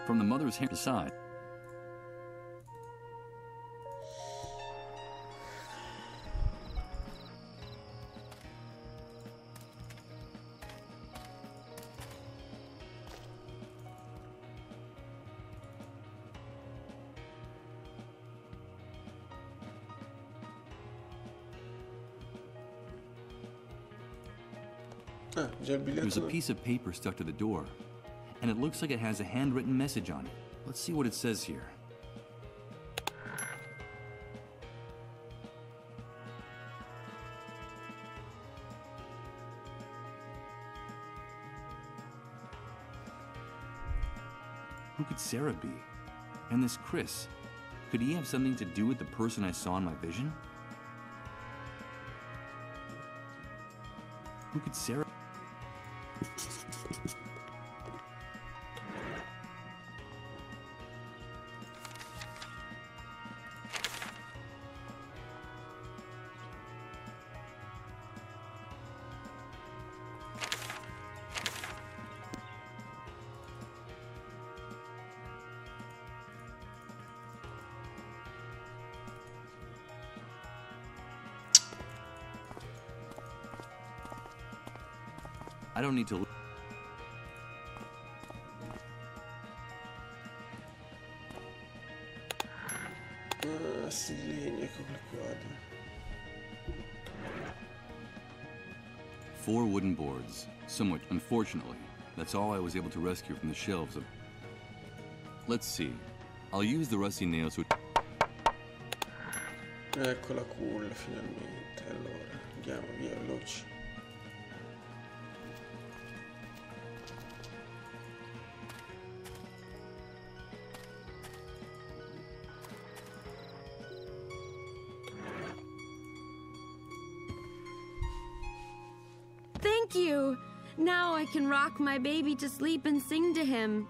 from the mother's hand aside. There's a piece of paper stuck to the door, and it looks like it has a handwritten message on it. Let's see what it says here. Who could Sarah be? And this Chris, could he have something to do with the person I saw in my vision? Who could Sarah... I don't need to... Four wooden boards. Somewhat unfortunately, that's all I was able to rescue from the shelves of... Let's see. I'll use the rusty nails to... Ecco la culla finalmente. Allora, andiamo via veloci. Thank you! Now I can rock my baby to sleep and sing to him.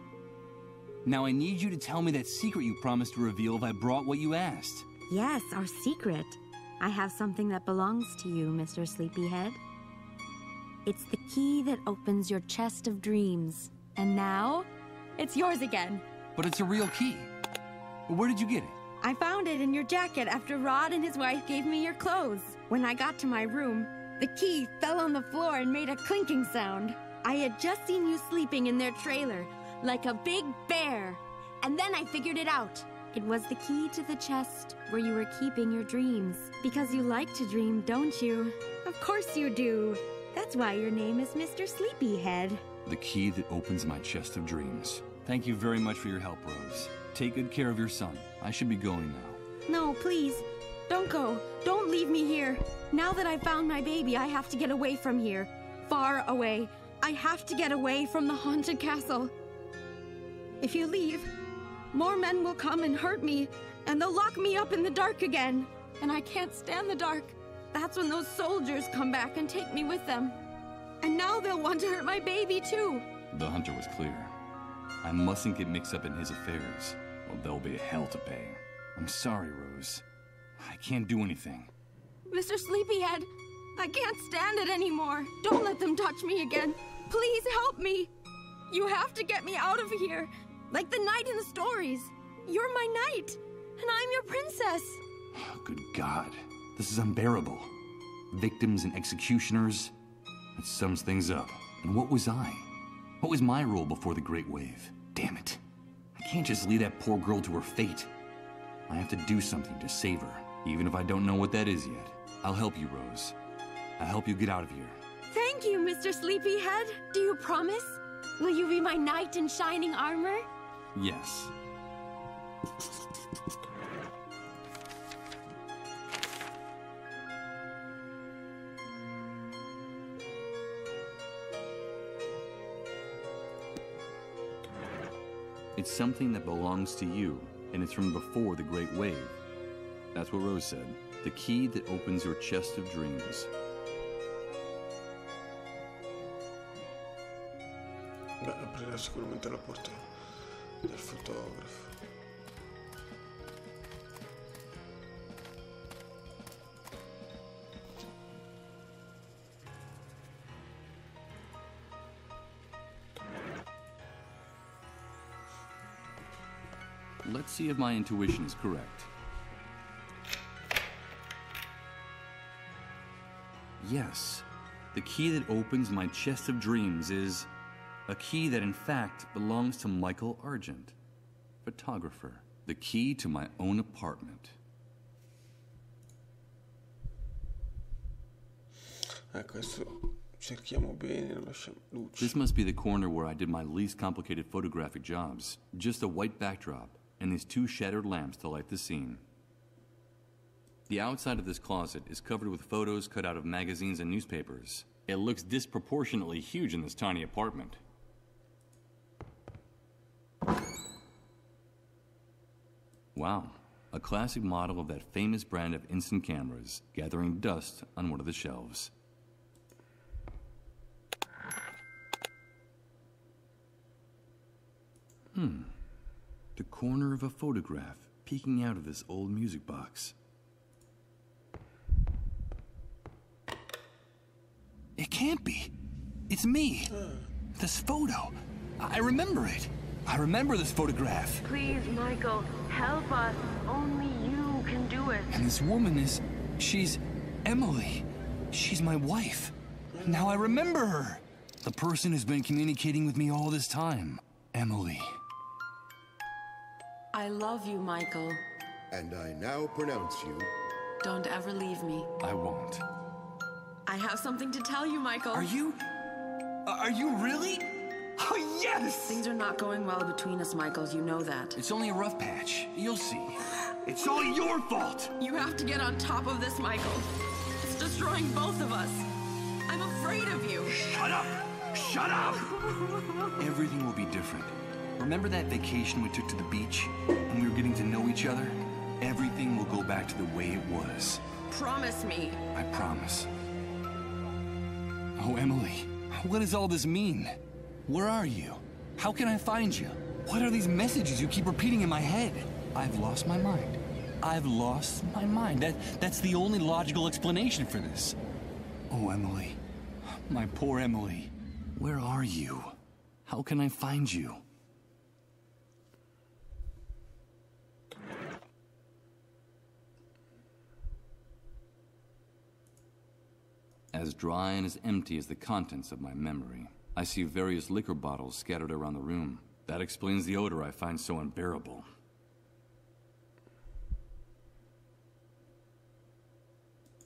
Now I need you to tell me that secret you promised to reveal if I brought what you asked. Yes, our secret. I have something that belongs to you, Mr. Sleepyhead. It's the key that opens your chest of dreams. And now, it's yours again. But it's a real key. Where did you get it? I found it in your jacket after Rod and his wife gave me your clothes. When I got to my room, the key fell on the floor and made a clinking sound. I had just seen you sleeping in their trailer, like a big bear. And then I figured it out. It was the key to the chest where you were keeping your dreams. Because you like to dream, don't you? Of course you do. That's why your name is Mr. Sleepyhead. The key that opens my chest of dreams. Thank you very much for your help, Rose. Take good care of your son. I should be going now. No, please. Don't go. Don't leave me here. Now that I found my baby, I have to get away from here. Far away. I have to get away from the haunted castle. If you leave, more men will come and hurt me, and they'll lock me up in the dark again. And I can't stand the dark. That's when those soldiers come back and take me with them. And now they'll want to hurt my baby, too. The hunter was clear. I mustn't get mixed up in his affairs, or there'll be hell to pay. I'm sorry, Rose. I can't do anything. Mr. Sleepyhead, I can't stand it anymore. Don't let them touch me again. Please help me. You have to get me out of here. Like the knight in the stories. You're my knight, and I'm your princess. Oh, good God. This is unbearable. Victims and executioners. It sums things up. And what was I? What was my role before the Great Wave? Damn it. I can't just leave that poor girl to her fate. I have to do something to save her, even if I don't know what that is yet. I'll help you, Rose. I'll help you get out of here. Thank you, Mr. Sleepyhead. Do you promise? Will you be my knight in shining armor? Yes. It's something that belongs to you, and it's from before the Great Wave. That's what Rose said. The key that opens your chest of dreams. Beh, aprirà sicuramente la porta del fotografo. Let's see if my intuition is correct. Yes, the key that opens my chest of dreams is a key that in fact belongs to Michael Argent, photographer. The key to my own apartment. Questo cerchiamo bene, lo lasciamo luce. This must be the corner where I did my least complicated photographic jobs. Just a white backdrop and these two shattered lamps to light the scene. The outside of this closet is covered with photos cut out of magazines and newspapers. It looks disproportionately huge in this tiny apartment. Wow, a classic model of that famous brand of instant cameras gathering dust on one of the shelves. The corner of a photograph peeking out of this old music box. It can't be. It's me. This photo. I remember it. I remember this photograph. Please, Michael, help us. Only you can do it. And this woman she's Emily. She's my wife. Now I remember her. The person who's been communicating with me all this time. Emily. I love you, Michael. And I now pronounce you... Don't ever leave me. I won't. I have something to tell you, Michael. Are you really? Oh, yes! Things are not going well between us, Michael. You know that. It's only a rough patch. You'll see. It's all your fault! You have to get on top of this, Michael. It's destroying both of us. I'm afraid of you. Shut up! Shut up! Everything will be different. Remember that vacation we took to the beach? When we were getting to know each other? Everything will go back to the way it was. Promise me. I promise. Oh, Emily, what does all this mean? Where are you? How can I find you? What are these messages you keep repeating in my head? I've lost my mind. I've lost my mind. That's the only logical explanation for this. Oh, Emily. My poor Emily. Where are you? How can I find you? As dry and as empty as the contents of my memory. I see various liquor bottles scattered around the room. That explains the odor I find so unbearable.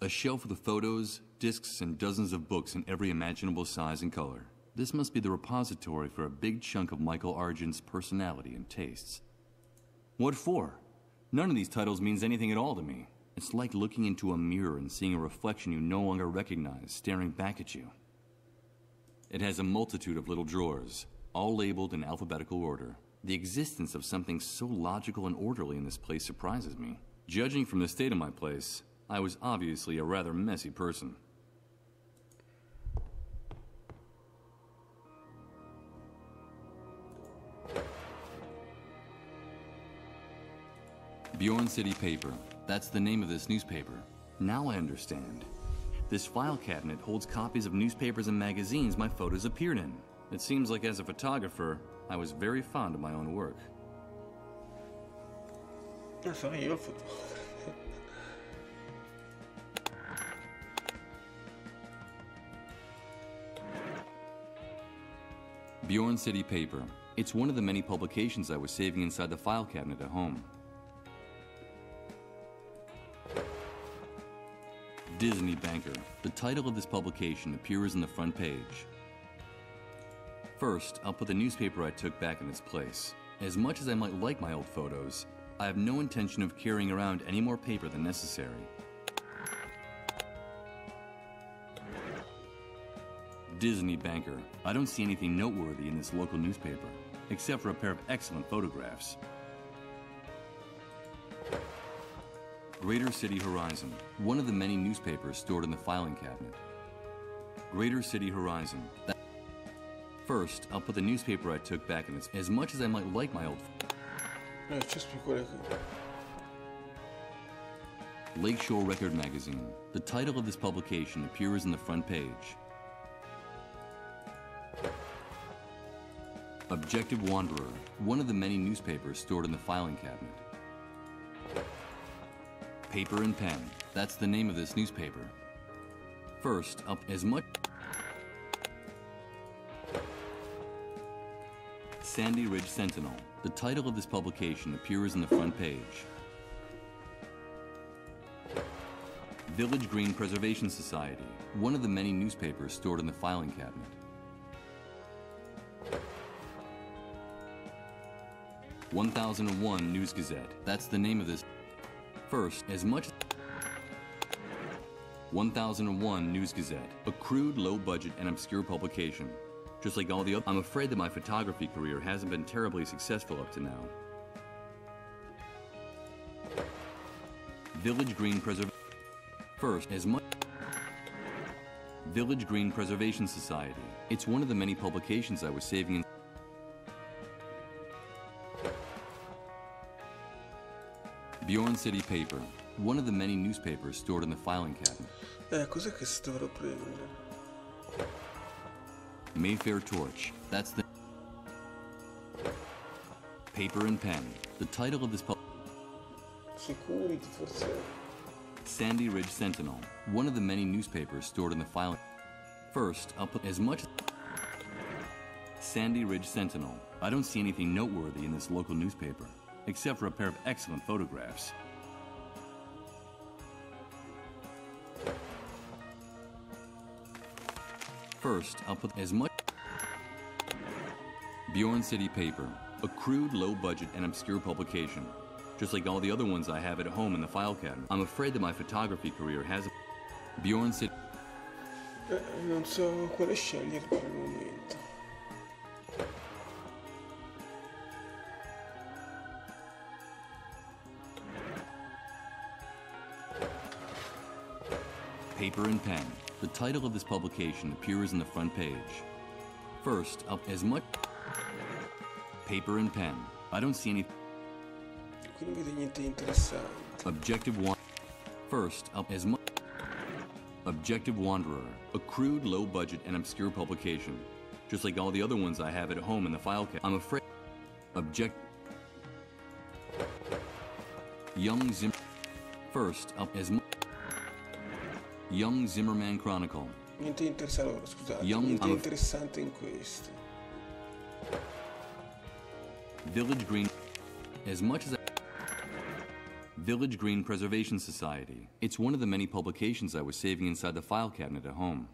A shelf with photos, discs, and dozens of books in every imaginable size and color. This must be the repository for a big chunk of Michael Argent's personality and tastes. What for? None of these titles means anything at all to me. It's like looking into a mirror and seeing a reflection you no longer recognize staring back at you. It has a multitude of little drawers, all labeled in alphabetical order. The existence of something so logical and orderly in this place surprises me. Judging from the state of my place, I was obviously a rather messy person. Bjorn City Paper. That's the name of this newspaper. Now I understand. This file cabinet holds copies of newspapers and magazines my photos appeared in. It seems like as a photographer, I was very fond of my own work. Sono io il fotografo. Bjorn City Paper. It's one of the many publications I was saving inside the file cabinet at home. Disney Banker. The title of this publication appears on the front page. First, I'll put the newspaper I took back in its place. As much as I might like my old photos, I have no intention of carrying around any more paper than necessary. Disney Banker. I don't see anything noteworthy in this local newspaper, except for a pair of excellent photographs. Greater City Horizon, one of the many newspapers stored in the filing cabinet. Greater City Horizon. First, I'll put the newspaper I took back in its... As much as I might like my old... Just quelle che... Lakeshore Record Magazine. The title of this publication appears in the front page. Objective Wanderer, one of the many newspapers stored in the filing cabinet. Paper and pen, that's the name of this newspaper. First, up as much... Sandy Ridge Sentinel. The title of this publication appears on the front page. Village Green Preservation Society, one of the many newspapers stored in the filing cabinet. "1001 News Gazette, that's the name of this. First, as much... 1001 News Gazette, a crude, low-budget, and obscure publication. Just like all the other, I'm afraid that my photography career hasn't been terribly successful up to now. Village Green Preservation. First, as much... Village Green Preservation Society. It's one of the many publications I was saving in... Bjorn City Paper, one of the many newspapers stored in the filing cabinet. Cos'è che si dovrà prendere? Mayfair Torch, that's the... Paper and pen, the title of this Security, forse. Sandy Ridge Sentinel, one of the many newspapers stored in the filing... First, I'll put as much... Sandy Ridge Sentinel. I don't see anything noteworthy in this local newspaper, except for a pair of excellent photographs. First, I'll put as much... Bjorn City Paper, a crude, low-budget, and obscure publication. Just like all the other ones I have at home in the file cabinet. I'm afraid that my photography career has... Bjorn City... Non so quale scegliere per il momento. Paper and pen. The title of this publication appears on the front page. First, up as much... Paper and pen. I don't see any... Qui non vedo niente interessante. Objective One. First, up as much... Objective Wanderer. A crude, low-budget, and obscure publication. Just like all the other ones I have at home in the file cabinet. I'm afraid... Young Zim... First, up as much... Young Zimmerman Chronicle. Niente interessante, allora, scusate, Young, niente interessante in questo. Village Green. As much as Village Green Preservation Society. It's one of the many publications I was saving inside the file cabinet at home.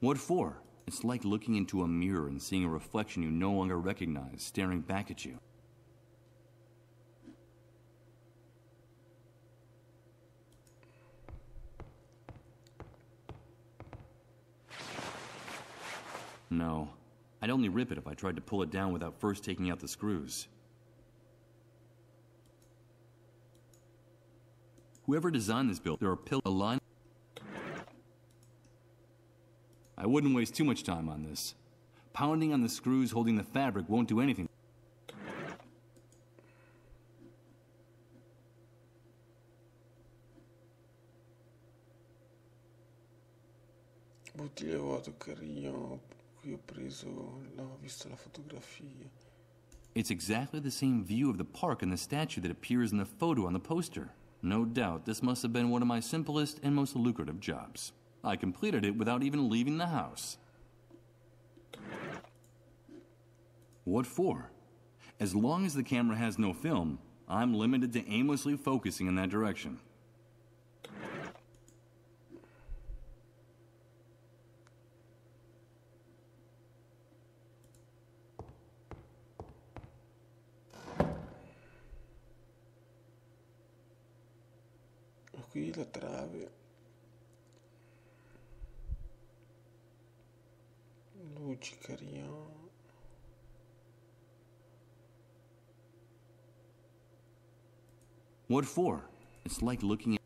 What for? It's like looking into a mirror and seeing a reflection you no longer recognize staring back at you. No, I'd only rip it if I tried to pull it down without first taking out the screws. Whoever designed this building, there are a line. I wouldn't waste too much time on this. Pounding on the screws holding the fabric won't do anything. Bottiglia vuoto, carino. Qui ho preso, ho visto la fotografia. It's exactly the same view of the park and the statue that appears in the photo on the poster. No doubt this must have been one of my simplest and most lucrative jobs. I completed it without even leaving the house. What for? As long as the camera has no film, I'm limited to aimlessly focusing in that direction. Qui la trave. Luci, carino. What for? It's like looking at